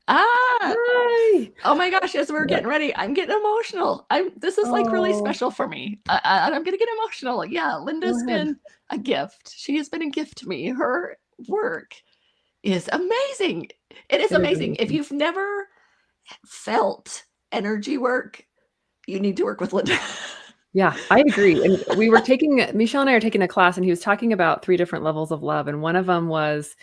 Ah, Hi. oh my gosh, as we're Yeah. getting ready, I'm getting emotional. This is like really Oh, special for me. I'm gonna get emotional. Yeah, go Linda's ahead. been a gift. She has been a gift to me. Her work is amazing. It is It is amazing. If amazing. you've never felt energy work, you need to work with Linda. Yeah, I agree. And Michelle and I are taking a class, and he was talking about 3 different levels of love. And one of them was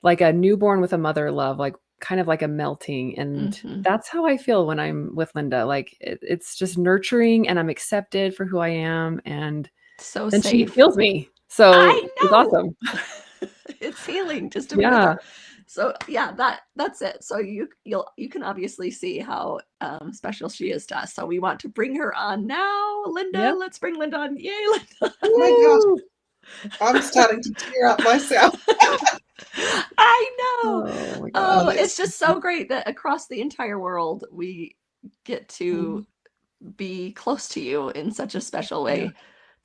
like a newborn with a mother love, like kind of like a melting. And Hmm. that's how I feel when I'm with Linda. Like it's just nurturing, and I'm accepted for who I am. And So then she safe. heals me. So I it's know. awesome. It's healing just to be with Yeah. her. So yeah, that's it. So you can obviously see how special she is to us. So we want to bring her on now, Linda. Yep. Let's bring Linda on. Yay, Linda! Oh my gosh, Woo! I'm starting to tear up myself. I know. Oh my Oh, Oh, gosh. it's that's just so great that across the entire world we get to be close to you in such a special yeah. way.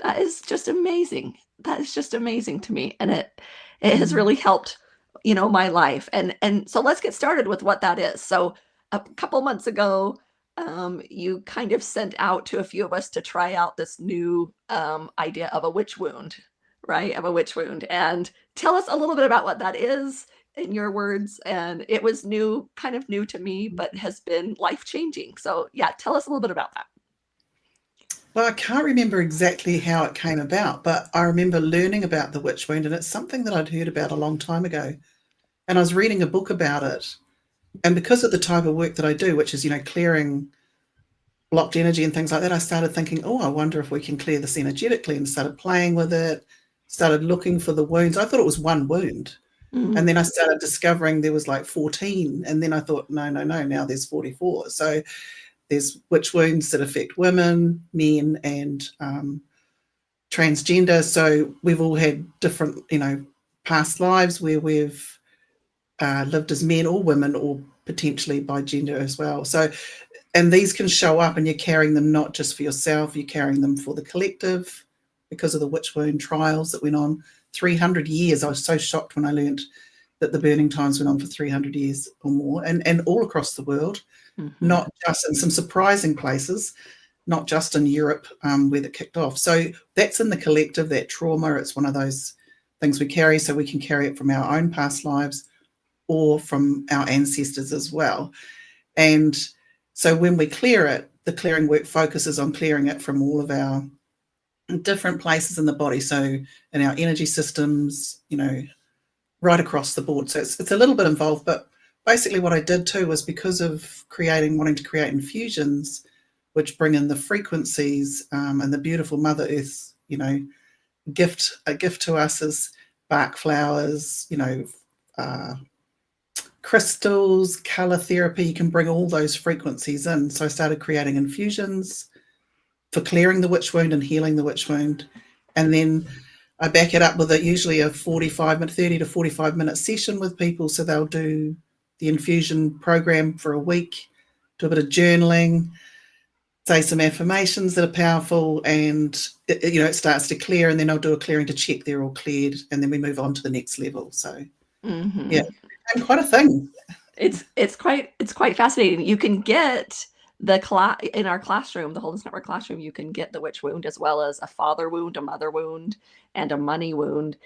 That is just amazing. That is just amazing to me, and it has Mm. really helped, my life. And so let's get started with what that is. So a couple months ago, you kind of sent out to a few of us to try out this new idea of a witch wound, right? Of a witch wound, and tell us a little bit about what that is in your words. And it was new, kind of new to me, but has been life changing. So yeah, tell us a little bit about that. Well, I can't remember exactly how it came about, but I remember learning about the witch wound, and it's something that I'd heard about a long time ago. And I was reading a book about it. And because of the type of work that I do, which is, clearing blocked energy and things like that, I started thinking, oh, I wonder if we can clear this energetically, and started playing with it, started looking for the wounds. I thought it was one wound. And Mm-hmm. then I started discovering there was like 14. And then I thought, no, no, no, now there's 44. So there's witch wounds that affect women, men, and transgender. So we've all had different, past lives where we've lived as men or women, or potentially by gender as well. So, and these can show up, and you're carrying them not just for yourself, you're carrying them for the collective because of the witch wound trials that went on 300 years. I was so shocked when I learned that the burning times went on for 300 years or more, and all across the world, Mm-hmm. not just in some surprising places, not just in Europe, where it kicked off. So that's in the collective, that trauma. It's one of those things we carry, so we can carry it from our own past lives or from our ancestors as well. And so when we clear it, the clearing work focuses on clearing it from all of our different places in the body. So in our energy systems, right across the board. So it's a little bit involved, but basically what I did too was, because of wanting to create infusions, which bring in the frequencies, and the beautiful Mother Earth, a gift to us is Bach flowers, uh, crystals, color therapy. You can bring all those frequencies in. So I started creating infusions for clearing the witch wound and healing the witch wound. And then I back it up with usually a 30 to 45 minute session with people. So they'll do the infusion program for a week, do a bit of journaling, say some affirmations that are powerful, and it starts to clear, and then I'll do a clearing to check they're all cleared, and then we move on to the next level. So yeah, Mm-hmm. and quite a thing. It's quite fascinating. You can get the class in our classroom, the Wholeness Network classroom. You can get the witch wound as well as a father wound, a mother wound, and a money wound.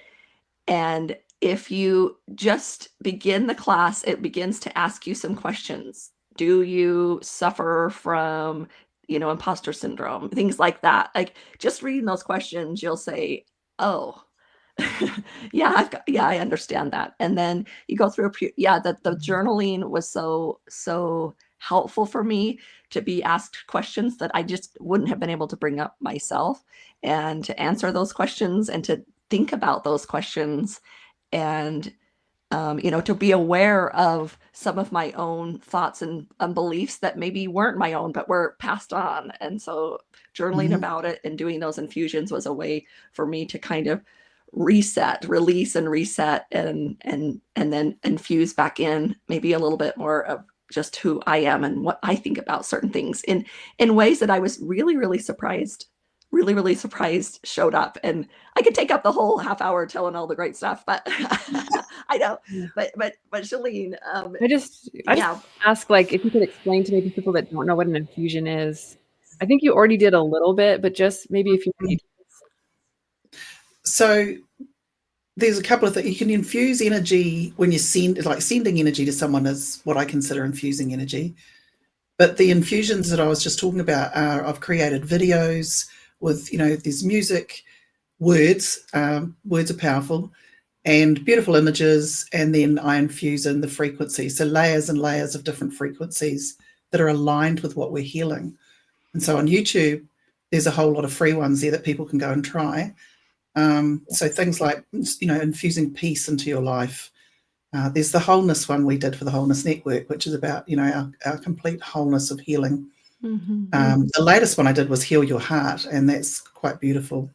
And if you just begin the class, it begins to ask you some questions. Do you suffer from, imposter syndrome? Things like that. Like just reading those questions, you'll say, oh, yeah, I understand that. And then you go through the journaling was so helpful for me to be asked questions that I just wouldn't have been able to bring up myself, and to answer those questions and to think about those questions, and to be aware of some of my own thoughts and beliefs that maybe weren't my own but were passed on. And so journaling Mhm. about it and doing those infusions was a way for me to kind of release and reset, and then infuse back in maybe a little bit more of just who I am and what I think about certain things in ways that I was really surprised showed up. And I could take up the whole half hour telling all the great stuff, but I know, Yeah. but Shalene, I just yeah. ask, like, if you could explain to maybe people that don't know what an infusion is. I think you already did a little bit, but just maybe a few details. So there's a couple of things. You can infuse energy when you send, like sending energy to someone is what I consider infusing energy. But the infusions that I was just talking about are, I've created videos with, there's music, words. Words are powerful, and beautiful images, and then I infuse in the frequencies. So layers and layers of different frequencies that are aligned with what we're healing. And so on YouTube, there's a whole lot of free ones there that people can go and try. So things like, infusing peace into your life. There's the wholeness one we did for the Wholeness Network, which is about, our complete wholeness of healing. The latest one I did was Heal Your Heart, and that's quite beautiful.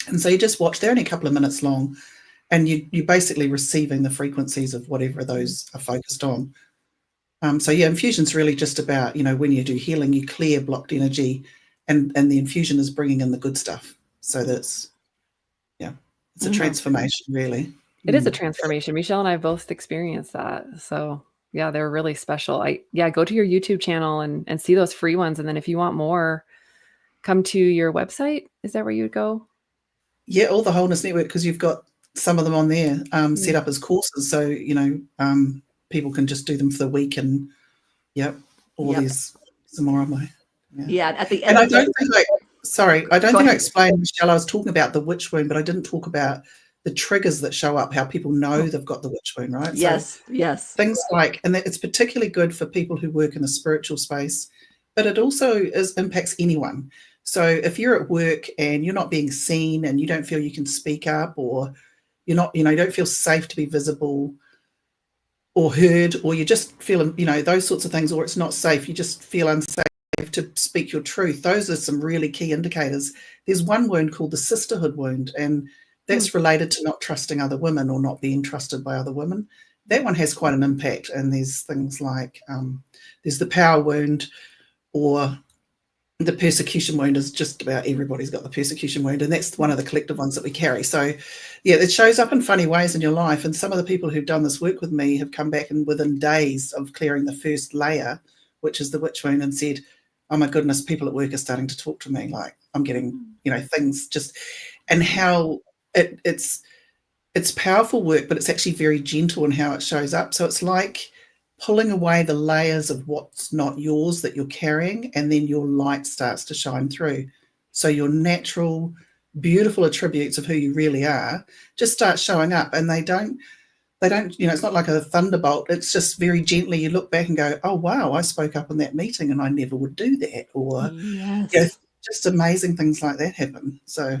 And so you just watch, they're only a couple of minutes long, and you're basically receiving the frequencies of whatever those are focused on. So yeah, infusion's really just about, when you do healing, you clear blocked energy, and the infusion is bringing in the good stuff. So that's, it's a transformation, really. It is a transformation. Michelle and I both experienced that. So yeah, they're really special. Go to your YouTube channel and see those free ones. And then if you want more, come to your website. Is that where you would go? Yeah, all the Wholeness Network, because you've got some of them on there set up as courses. So, people can just do them for the week, and there's some more on my. Yeah, at the end. And I don't think I explained, Michelle, I was talking about the witch wound, but I didn't talk about the triggers that show up, how people know they've got the witch wound, right? Yes, so yes. Things like, and it's particularly good for people who work in the spiritual space, but it also impacts anyone. So if you're at work and you're not being seen and you don't feel you can speak up, or you're not, you don't feel safe to be visible or heard, or you just feel, those sorts of things, or it's not safe, you just feel unsafe to speak your truth. Those are some really key indicators. There's one wound called the sisterhood wound, and that's related to not trusting other women or not being trusted by other women. That one has quite an impact. And there's things like, there's the power wound, or the persecution wound. Is just about everybody's got the persecution wound, and that's one of the collective ones that we carry. So yeah, it shows up in funny ways in your life. And some of the people who've done this work with me have come back, and within days of clearing the first layer, which is the witch wound, and said, oh my goodness, people at work are starting to talk to me, like I'm getting, things just, and how it's powerful work, but it's actually very gentle in how it shows up. So it's like pulling away the layers of what's not yours that you're carrying, and then your light starts to shine through. So your natural, beautiful attributes of who you really are just start showing up, and they don't, it's not like a thunderbolt. It's just very gently, you look back and go, oh, wow, I spoke up in that meeting and I never would do that. Or just amazing things like that happen. So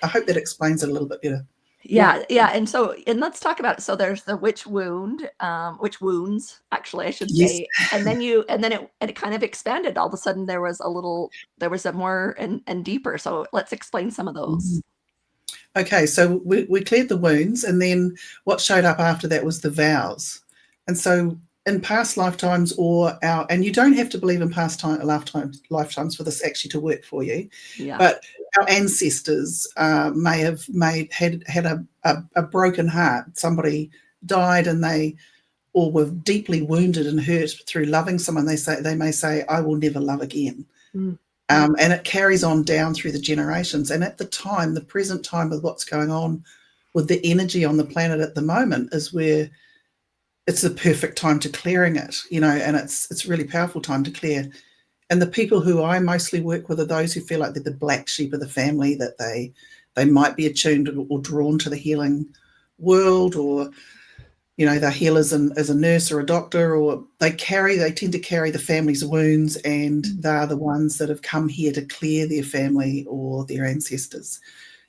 I hope that explains it a little bit better. Yeah. And let's talk about it. So there's the witch wound, witch wounds, actually, I should say. And then it kind of expanded. All of a sudden there was a more and deeper. So let's explain some of those. Okay, so we cleared the wounds, and then what showed up after that was the vows. And so in past lifetimes, and you don't have to believe in past lifetimes for this actually to work for you, but our ancestors may have had a broken heart. Somebody died, and or were deeply wounded and hurt through loving someone. They may say, I will never love again. And it carries on down through the generations. And at the time, the present time, with what's going on with the energy on the planet at the moment, is where it's the perfect time to clearing it, and it's a really powerful time to clear. And the people who I mostly work with are those who feel like they're the black sheep of the family, that they might be attuned or drawn to the healing world, or they're healers as a nurse or a doctor, or they tend to carry the family's wounds, and they're the ones that have come here to clear their family or their ancestors.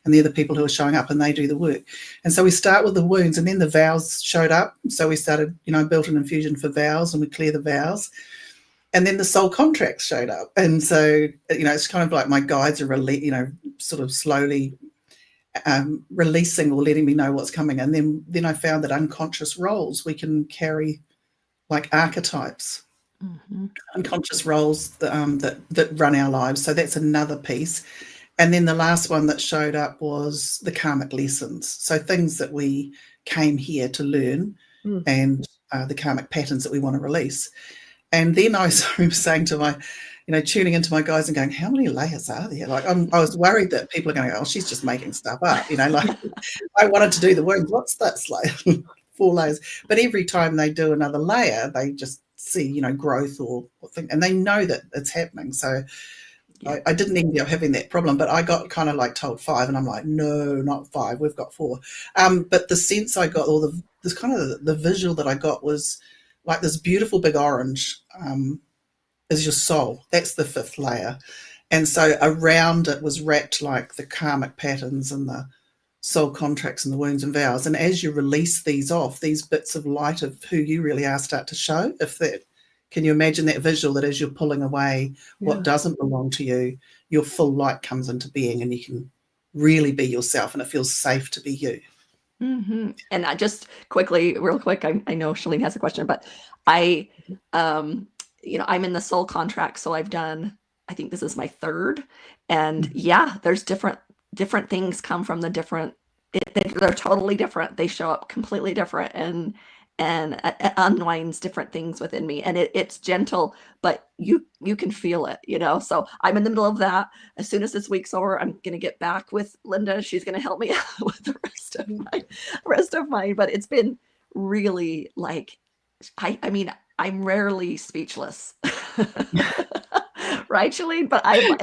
And they're the people who are showing up, and they do the work. And so we start with the wounds, and then the vows showed up. So we started, built an infusion for vows, and we clear the vows. And then the soul contracts showed up. And so, it's kind of like my guides are, sort of slowly releasing or letting me know what's coming. And then I found that unconscious roles we can carry, like archetypes, unconscious roles that run our lives. So that's another piece. And then the last one that showed up was the karmic lessons. So things that we came here to learn and the karmic patterns that we want to release. And then I remember saying to my, tuning into my guys and going, how many layers are there? Like, I was worried that people are going, oh, she's just making stuff up. Like I wanted to do the wounds. What's that? Like 4 layers. But every time they do another layer, they just see, growth or thing, and they know that it's happening. So I didn't end up having that problem, but I got kind of like told 5, and I'm like, no, not 5. We've got 4. But the sense I got, or this kind of the visual that I got was like this beautiful big orange is your soul. That's the 5th layer. And so around it was wrapped like the karmic patterns and the soul contracts and the wounds and vows. And as you release these off, these bits of light of who you really are start to show. Can you imagine that visual, that as you're pulling away what doesn't belong to you, your full light comes into being and you can really be yourself and it feels safe to be you. Mm-hmm. And I just quickly, real quick, I know Shalene has a question, but I'm in the soul contract. So I've done, I think this is my 3rd. And there's different things come from the different, they're totally different. They show up completely different and it unwinds different things within me, and it's gentle, but you can feel it, so I'm in the middle of that. As soon as this week's over, I'm going to get back with Linda. She's going to help me out with the rest of mine, but it's been really like, I'm rarely speechless. Right, Shalene? But I'm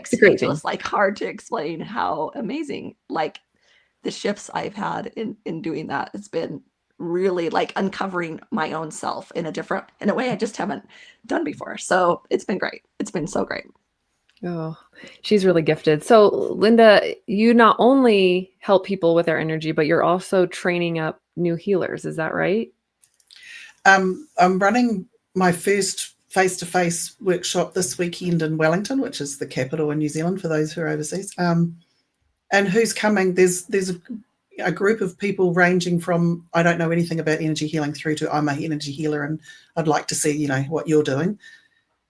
speechless, like hard to explain how amazing, like the shifts I've had in doing that. It's been really like uncovering my own self in a way I just haven't done before. So it's been great. It's been so great. Oh, she's really gifted. So Linda, you not only help people with their energy, but you're also training up new healers. Is that right? I'm running my first face-to-face workshop this weekend in Wellington, which is the capital in New Zealand for those who are overseas. And who's coming? There's a group of people ranging from I don't know anything about energy healing through to I'm an energy healer and I'd like to see, what you're doing.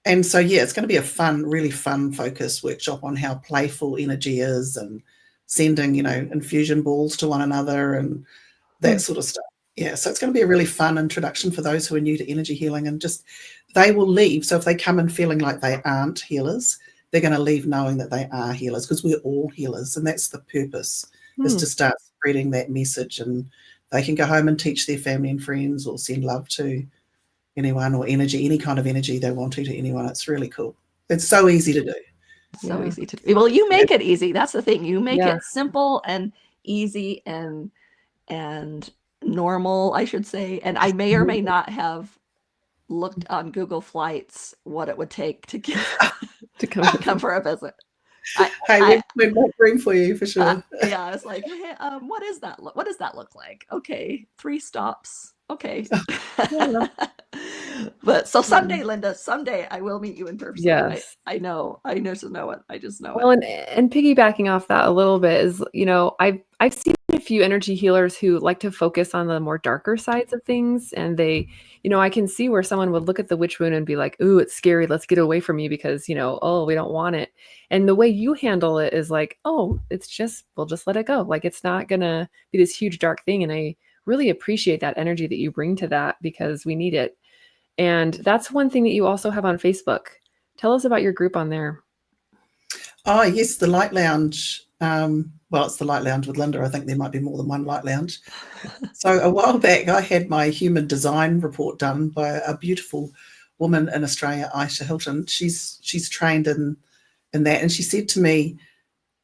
And so, it's going to be a really fun focus workshop on how playful energy is and sending, infusion balls to one another and that sort of stuff. Yeah, so it's going to be a really fun introduction for those who are new to energy healing, and just they will leave. So if they come in feeling like they aren't healers, they're going to leave knowing that they are healers, because we're all healers, and that's the purpose, is to start spreading that message, and they can go home and teach their family and friends or send love to anyone, or any kind of energy they want to anyone. It's really cool. It's so easy to do. So easy to do. Well, you make it easy. That's the thing. You make it simple and easy and normal, I should say. And I may or may not have looked on Google Flights what it would take to get to come for a visit. We might bring for you for sure. I was like, hey, what is that? What does that look like? Okay, 3 stops. Okay. But so someday, Linda, I will meet you in person. Yes. I know to know it. I just know it. Well, it. And piggybacking off that a little bit is, I've seen a few energy healers who like to focus on the more darker sides of things. And they, I can see where someone would look at the witch wound and be like, ooh, it's scary. Let's get away from you because, we don't want it. And the way you handle it is like, oh, we'll just let it go. Like, it's not going to be this huge dark thing. And I really appreciate that energy that you bring to that, because we need it. And that's one thing that you also have on Facebook. Tell us about your group on there. Oh, yes, the Light Lounge. It's the Light Lounge with Linda. I think there might be more than one Light Lounge. So a while back, I had my human design report done by a beautiful woman in Australia, Aisha Hilton. She's trained in that, and she said to me,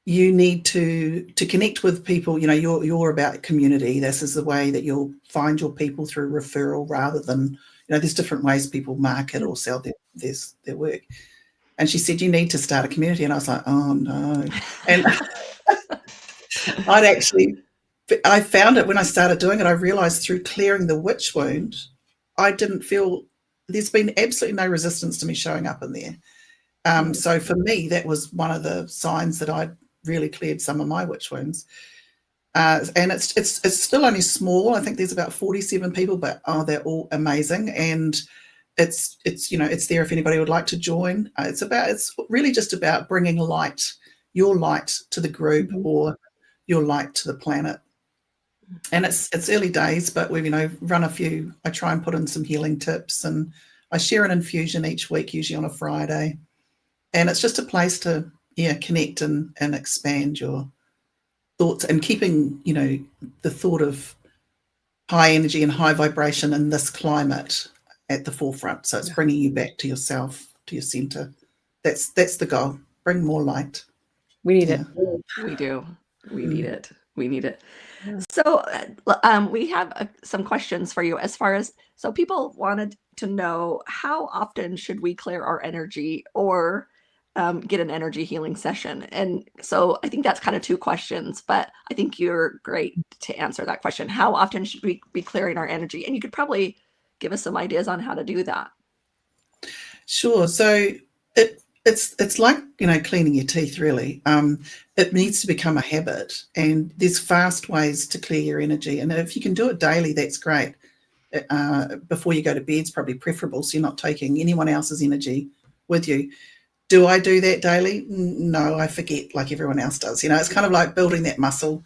you need to connect with people. You're about community. This is the way that you'll find your people, through referral, rather than, there's different ways people market or sell their work. And she said, you need to start a community. And I was like, oh no. And I found it when I started doing it. I realized through clearing the witch wound, I didn't feel, there's been absolutely no resistance to me showing up in there. So for me, that was one of the signs that I'd really cleared some of my witch wounds. And it's still only small. I think there's about 47 people, but they're all amazing. And it's it's there if anybody would like to join. It's really just about bringing your light to the group, or your light to the planet. And it's early days, but we've run a few. I try and put in some healing tips, and I share an infusion each week, usually on a Friday. And it's just a place to connect and expand your thoughts, and keeping the thought of high energy and high vibration in this climate at the forefront. So it's bringing you back to yourself, to your center. That's the goal. Bring more light. We need it. We do. We need it. We need it. Yeah. So we have some questions for you as far as, so people wanted to know, how often should we clear our energy or get an energy healing session? And so I think that's kind of two questions, but I think you're great to answer that question. How often should we be clearing our energy? And you could probably give us some ideas on how to do that. Sure. So it's like cleaning your teeth, really. It needs to become a habit, and there's fast ways to clear your energy, and if you can do it daily, that's great. Before you go to bed is probably preferable, so you're not taking anyone else's energy with you. Do I do that daily? No, I forget like everyone else does. It's kind of like building that muscle.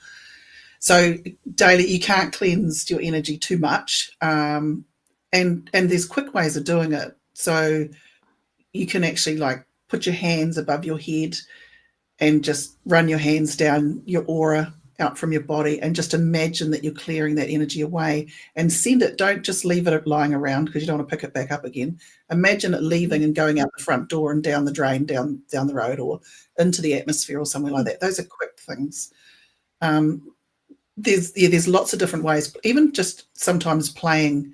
So daily, you can't cleanse your energy too much, and there's quick ways of doing it. So you can actually put your hands above your head and just run your hands down your aura out from your body, and just imagine that you're clearing that energy away, and send it. Don't just leave it lying around, because you don't want to pick it back up again. Imagine it leaving and going out the front door and down the drain, down the road, or into the atmosphere or somewhere like that. Those are quick things. There's lots of different ways, even just sometimes playing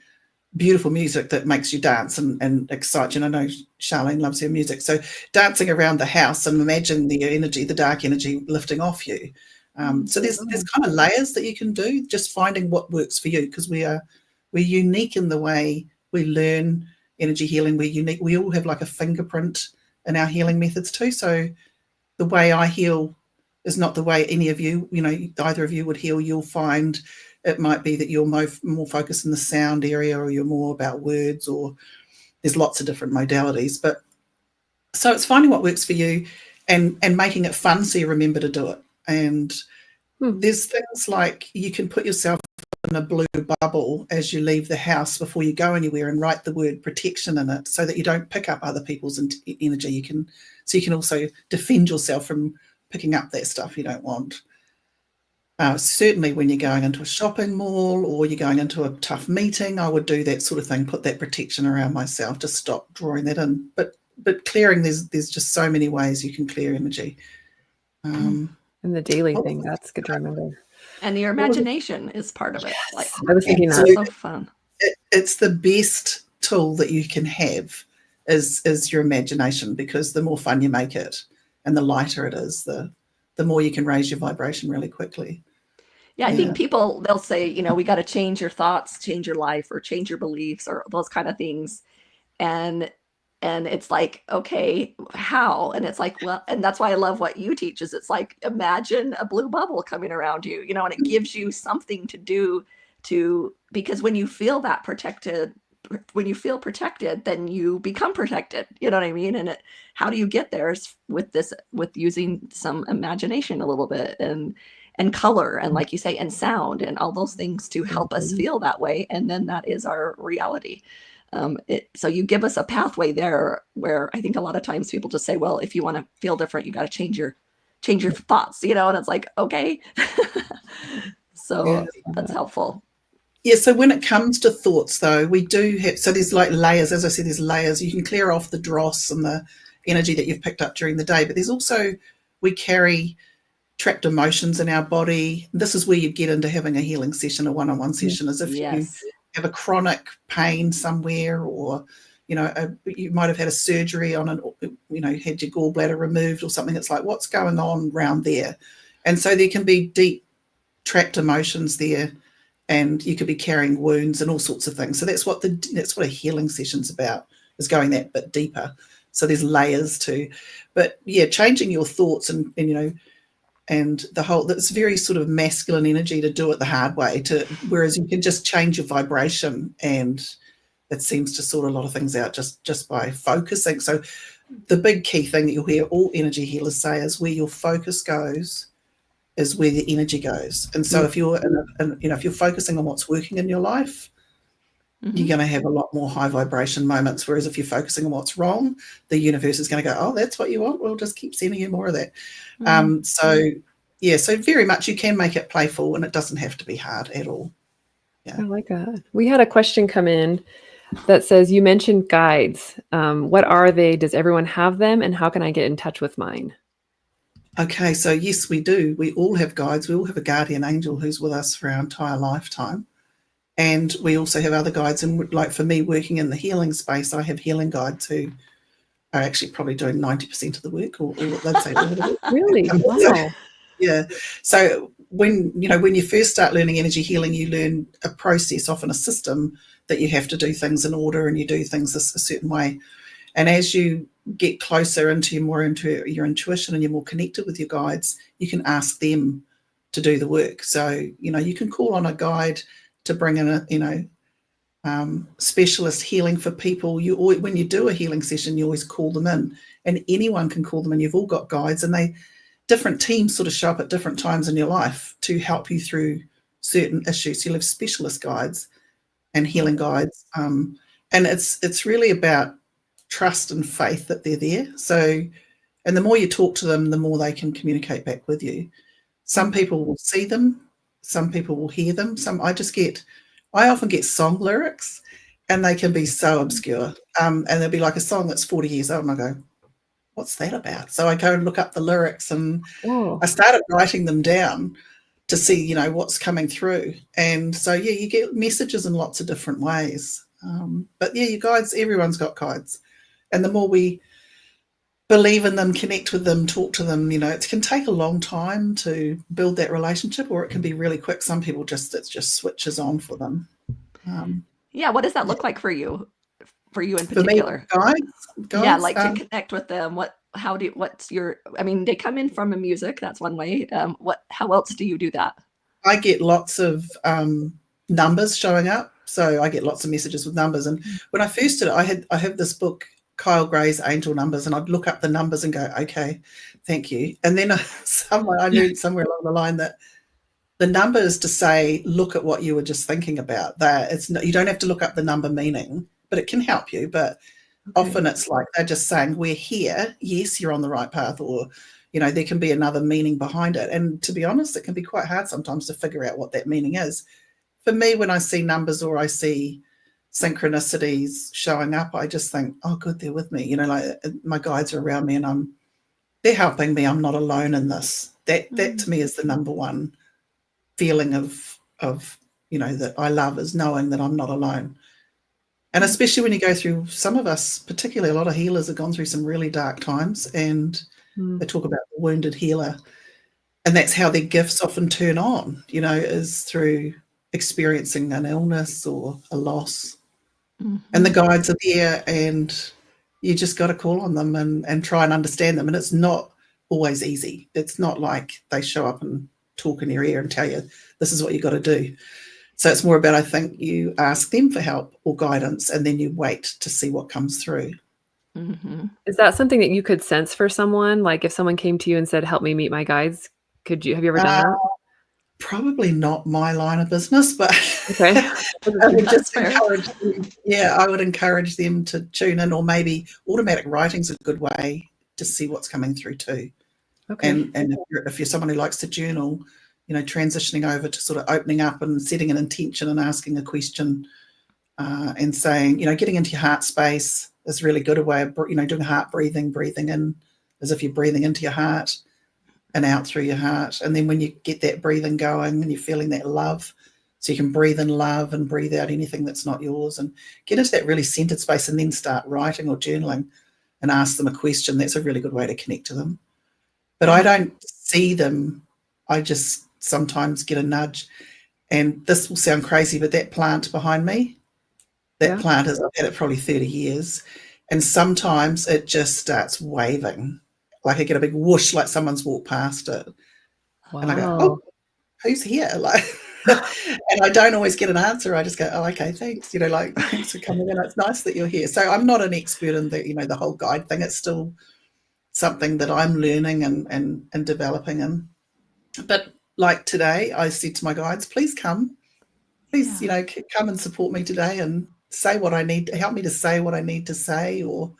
beautiful music that makes you dance and excite you. And I know Charlene loves her music. So dancing around the house and imagine the energy, the dark energy lifting off you. So there's kind of layers that you can do, just finding what works for you, because we're unique in the way we learn energy healing. We're unique. We all have like a fingerprint in our healing methods too. So the way I heal is not the way any of you, either of you would heal. You'll find it might be that you're more focused in the sound area, or you're more about words, or there's lots of different modalities. But so it's finding what works for you, and making it fun so you remember to do it. And there's things like you can put yourself in a blue bubble as you leave the house before you go anywhere, and write the word protection in it, so that you don't pick up other people's energy. You can also defend yourself from picking up that stuff you don't want. Certainly when you're going into a shopping mall, or you're going into a tough meeting, I would do that sort of thing, put that protection around myself to stop drawing that in. But clearing, there's just so many ways you can clear energy. And the daily thing, that's good to remember. And your imagination is part of it. I was thinking that's so fun. It's the best tool that you can have is your imagination, because the more fun you make it and the lighter it is, the more you can raise your vibration really quickly. Yeah, I think people, they'll say, we got to change your thoughts, change your life, or change your beliefs, or those kind of things. And it's like, okay, how? And it's like, well, and that's why I love what you teach, is it's like, imagine a blue bubble coming around you, and it gives you something to do because when you feel that protected, then you become protected. You know what I mean? And how do you get there is with using some imagination a little bit, and color, and like you say, and sound, and all those things to help us feel that way. And then that is our reality. So you give us a pathway there, where I think a lot of times people just say, well, if you want to feel different, you got to change your thoughts, and it's like, okay. So that's helpful. Yeah, so when it comes to thoughts, though, we do have, so there's like layers. As I said, there's layers. You can clear off the dross and the energy that you've picked up during the day, but there's also, we carry trapped emotions in our body. This is where you get into having a healing session, a one-on-one session, as if you have a chronic pain somewhere, or, you might have had a surgery on had your gallbladder removed or something. It's like, what's going on around there? And so there can be deep trapped emotions there, and you could be carrying wounds and all sorts of things. So that's what a healing session's about, is going that bit deeper. So there's layers too. But yeah, changing your thoughts and the whole, that's very sort of masculine energy to do it the hard way, whereas you can just change your vibration, and it seems to sort a lot of things out just by focusing. So the big key thing that you'll hear all energy healers say is where your focus goes is where the energy goes. And so if you're if you're focusing on what's working in your life, you're going to have a lot more high vibration moments. Whereas if you're focusing on what's wrong, the universe is going to go, oh, that's what you want. We'll just keep sending you more of that. So very much you can make it playful, and it doesn't have to be hard at all. Yeah. I like that. We had a question come in that says, you mentioned guides. What are they? Does everyone have them? And how can I get in touch with mine? Okay, so yes, we do. We all have guides. We all have a guardian angel who's with us for our entire lifetime. And we also have other guides. And like for me, working in the healing space, I have healing guides who are actually probably doing 90% of the work, or let's say all of it. Really? Wow. Yeah. So when you first start learning energy healing, you learn a process, often a system, that you have to do things in order and you do things a certain way. And as you get closer into your intuition and you're more connected with your guides, you can ask them to do the work. So, you can call on a guide to bring in specialist healing for people. When you do a healing session, you always call them in, and anyone can call them in. You've all got guides, and different teams sort of show up at different times in your life to help you through certain issues. You'll have specialist guides and healing guides, and it's really about trust and faith that they're there. So, and the more you talk to them, the more they can communicate back with you. Some people will see them, some people will hear them. I often get song lyrics, and they can be so obscure. And there'll be like a song that's 40 years old, and I go, what's that about? So I go and look up the lyrics, and I started writing them down to see, what's coming through. And so, you get messages in lots of different ways. But your guides, everyone's got guides. And the more we believe in them, connect with them, talk to them, it can take a long time to build that relationship, or it can be really quick. Some people it just switches on for them. What does that look like for you? For you in particular? For me, guides, yeah, like to connect with them. They come in from a music, that's one way. How else do you do that? I get lots of numbers showing up. So I get lots of messages with numbers. And when I first did it, I have this book, Kyle Gray's Angel Numbers, and I'd look up the numbers and go, okay, thank you. And then I knew somewhere along the line that the number is to say, look at what you were just thinking about. You don't have to look up the number meaning, but it can help you. But often it's like they're just saying, we're here. Yes, you're on the right path, or, there can be another meaning behind it. And to be honest, it can be quite hard sometimes to figure out what that meaning is. For me, when I see numbers or I see synchronicities showing up, I just think, oh, good, they're with me. Like my guides are around me, and they're helping me. I'm not alone in this. That to me is the number one feeling of that I love, is knowing that I'm not alone. And especially when you go through, some of us, particularly a lot of healers, have gone through some really dark times, and they talk about the wounded healer, and that's how their gifts often turn on, is through experiencing an illness or a loss. And the guides are there, and you just got to call on them and try and understand them. And it's not always easy. It's not like they show up and talk in your ear and tell you this is what you got to do. So it's more about, I think, you ask them for help or guidance, and then you wait to see what comes through. Is that something that you could sense for someone? Like if someone came to you and said, help me meet my guides, have you ever done that? Probably not my line of business, but okay. I would encourage them to tune in, or maybe automatic writing is a good way to see what's coming through too. Okay. And if you're someone who likes to journal, transitioning over to sort of opening up and setting an intention and asking a question, and saying, getting into your heart space is really good a way of, doing heart breathing in as if you're breathing into your heart and out through your heart. And then when you get that breathing going and you're feeling that love, so you can breathe in love and breathe out anything that's not yours, and get into that really centered space, and then start writing or journaling and ask them a question. That's a really good way to connect to them. But I don't see them. I just sometimes get a nudge, and this will sound crazy, but that plant behind me, I've had it probably 30 years, and sometimes it just starts waving. Like I get a big whoosh, like someone's walked past it. Wow. And I go, oh, who's here? Like, And I don't always get an answer. I just go, oh, okay, thanks. Like, thanks for coming in. It's nice that you're here. So I'm not an expert in the whole guide thing. It's still something that I'm learning and developing in. But like today, I said to my guides, please come. Please, come and support me today and say what I need, help me to say what I need to say, or,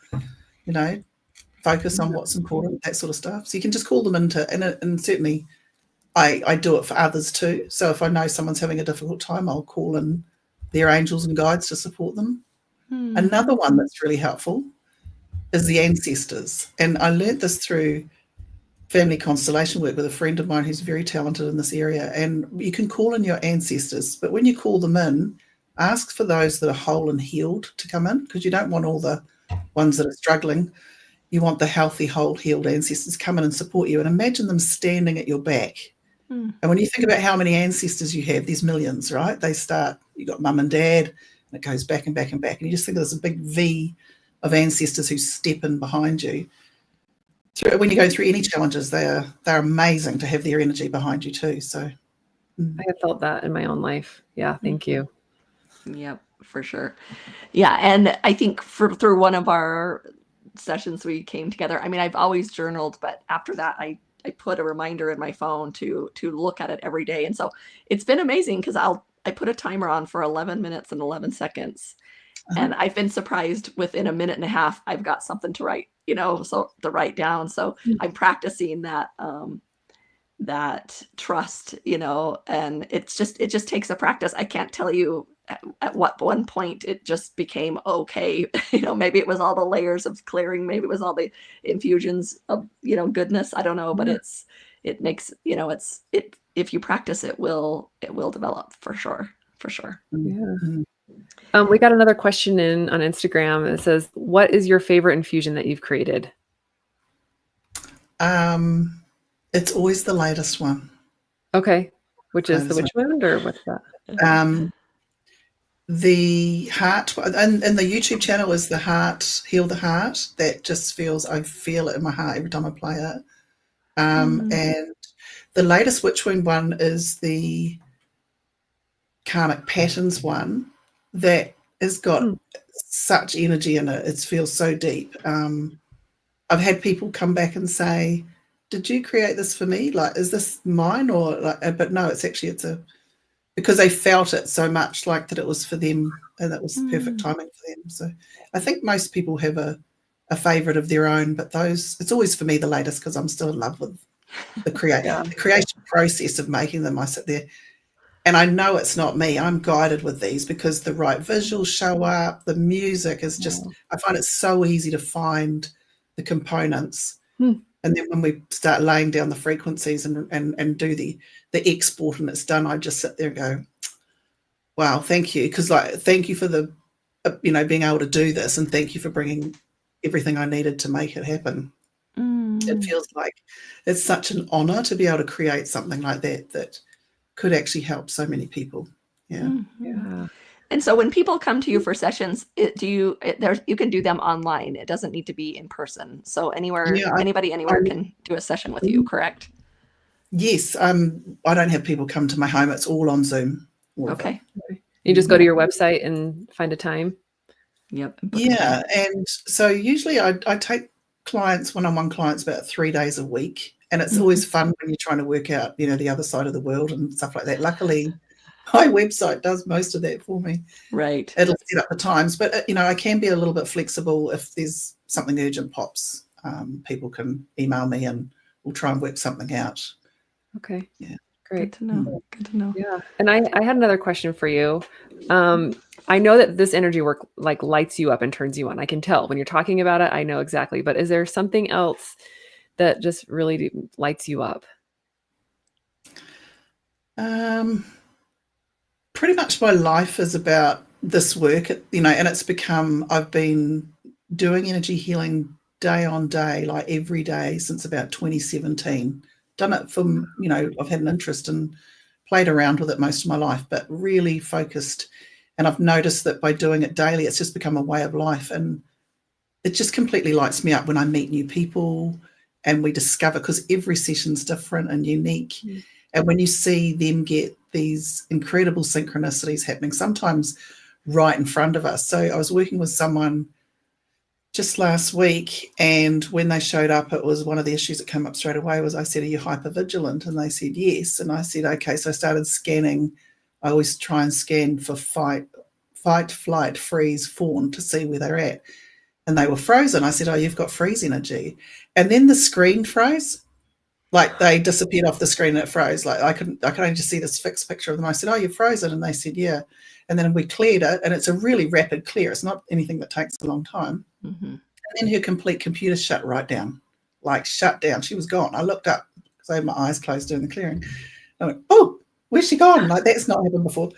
focus on what's important, that sort of stuff. So you can just call them into, and certainly I do it for others too. So if I know someone's having a difficult time, I'll call in their angels and guides to support them. Another one that's really helpful is the ancestors. And I learned this through family constellation work with a friend of mine who's very talented in this area. And you can call in your ancestors, but when you call them in, ask for those that are whole and healed to come in, because you don't want all the ones that are struggling. You want the healthy, whole, healed ancestors come in and support you, and imagine them standing at your back. And when you think about how many ancestors you have, there's millions, right? They start, you've got mum and dad, and it goes back and back and back. And you just think there's a big V of ancestors who step in behind you. When you go through any challenges, they're amazing to have their energy behind you too. So I have felt that in my own life. Yeah, thank you. Yep, for sure. Yeah, and I think through one of our sessions we came together. I mean, I've always journaled, but after that, I put a reminder in my phone to look at it every day. And so it's been amazing because I put a timer on for 11 minutes and 11 seconds. And I've been surprised within a minute and a half, I've got something to write, so to write down. So I'm practicing that trust, and it just takes a practice. I can't tell you at what one point it just became okay. Maybe it was all the layers of clearing, maybe it was all the infusions of, goodness. I don't know, but it makes, if you practice, it will develop for sure. Yeah. We got another question in on Instagram. It says, what is your favorite infusion that you've created? It's always the latest one. Okay. Which is the witch wound, or what's that? The heart, and the YouTube channel is the heart, heal the heart. That just I feel it in my heart every time I play it. And the latest witch wound one is the karmic patterns one that has got such energy in it. It feels so deep. I've had people come back and say, did you create this for me? Like, is this mine? Or like, but no, it's because they felt it so much, like that it was for them, and that was perfect timing for them. So I think most people have a favorite of their own, but it's always for me the latest, because I'm still in love with the creation process of making them. I sit there and I know it's not me. I'm guided with these because the right visuals show up. The music is just, I find it so easy to find the components. And then when we start laying down the frequencies and do the export and it's done, I just sit there and go, wow, thank you. Because thank you for the, being able to do this, and thank you for bringing everything I needed to make it happen. It feels like it's such an honor to be able to create something like that could actually help so many people. Yeah. And so when people come to you for sessions, you can do them online. It doesn't need to be in person. So anybody anywhere can do a session with you, correct? Yes. I don't have people come to my home. It's all on Zoom. Okay. You just go to your website and find a time. Yep. Yeah. And so usually I take one-on-one clients about 3 days a week. And it's always fun when you're trying to work out, the other side of the world and stuff like that. Luckily, my website does most of that for me. Right. It'll set up the times, but I can be a little bit flexible if there's something urgent pops. People can email me and we'll try and work something out. Okay. Yeah. Great. Good to know. Yeah. And I had another question for you. I know that this energy work lights you up and turns you on. I can tell when you're talking about it. I know exactly. But is there something else that just really lights you up? Pretty much my life is about this work, and it's become, I've been doing energy healing day on day, like every day since about 2017. Done it from, I've had an interest and played around with it most of my life, but really focused. And I've noticed that by doing it daily, it's just become a way of life. And it just completely lights me up when I meet new people and we discover, because every session's different and unique. And when you see them get these incredible synchronicities happening, sometimes right in front of us. So I was working with someone just last week, and when they showed up, it was one of the issues that came up straight away was I said, are you hypervigilant? And they said, yes. And I said, okay. So I started scanning. I always try and scan for fight, flight, freeze, fawn to see where they're at. And they were frozen. I said, oh, you've got freeze energy. And then the screen froze. Like they disappeared off the screen and it froze. Like I could only just see this fixed picture of them. I said, oh, you're frozen. And they said, yeah. And then we cleared it, and it's a really rapid clear. It's not anything that takes a long time. Mm-hmm. And then her complete computer shut right down, like shut down. She was gone. I looked up because I had my eyes closed doing the clearing. I went, oh, where's she gone? Like that's not happened before.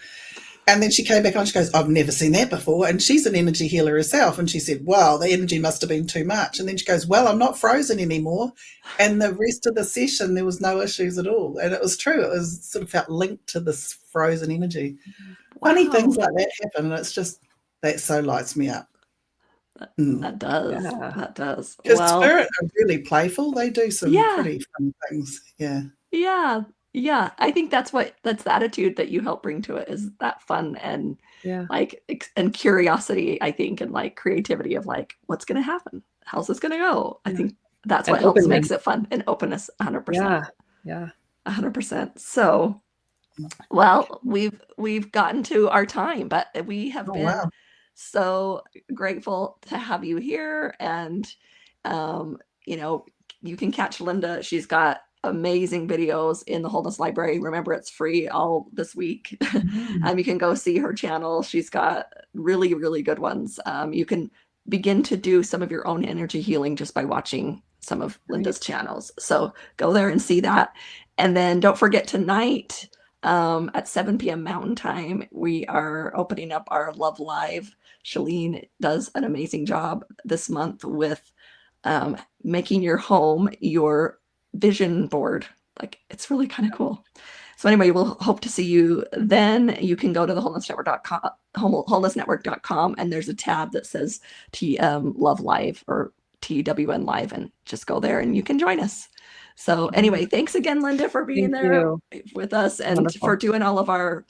And then she came back on. She goes, I've never seen that before. And she's an energy healer herself. And she said, wow, the energy must have been too much. And then she goes, well, I'm not frozen anymore. And the rest of the session, there was no issues at all. And it was true. It was sort of felt linked to this frozen energy. Wow. Funny things like that happen. And it's just, that so lights me up. That does. Yeah. That does. Because spirit are really playful. They do some pretty fun things. Yeah. Yeah. Yeah, I think that's the attitude that you help bring to it, is that fun and and curiosity, I think, and like creativity of like, what's going to happen? How's this going to go? I think that's what helps makes it fun, and openness, 100%. Yeah. 100%. So, well, we've gotten to our time, but we have been so grateful to have you here. And, you can catch Linda. She's got amazing videos in the Wholeness Library. Remember, it's free all this week. You can go see her channel. She's got really, really good ones. You can begin to do some of your own energy healing just by watching some of Linda's channels. So go there and see that. And then don't forget tonight at 7 p.m. Mountain Time, we are opening up our Love Live. Shalene does an amazing job this month with making your home your vision board. Like, it's really kind of cool. So anyway, we'll hope to see you then. You can go to the wholenessnetwork.com, and there's a tab that says Love Live or TWN Live, and just go there and you can join us. So anyway, thanks again, Linda, for being there with us and for doing all of our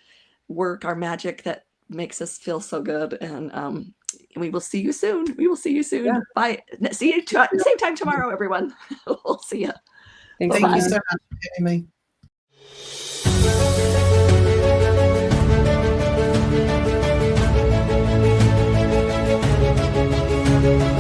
work, our magic that makes us feel so good. And we will see you soon. Yeah. Bye. See you same time tomorrow, everyone. We'll see you. Thank you so much for having me.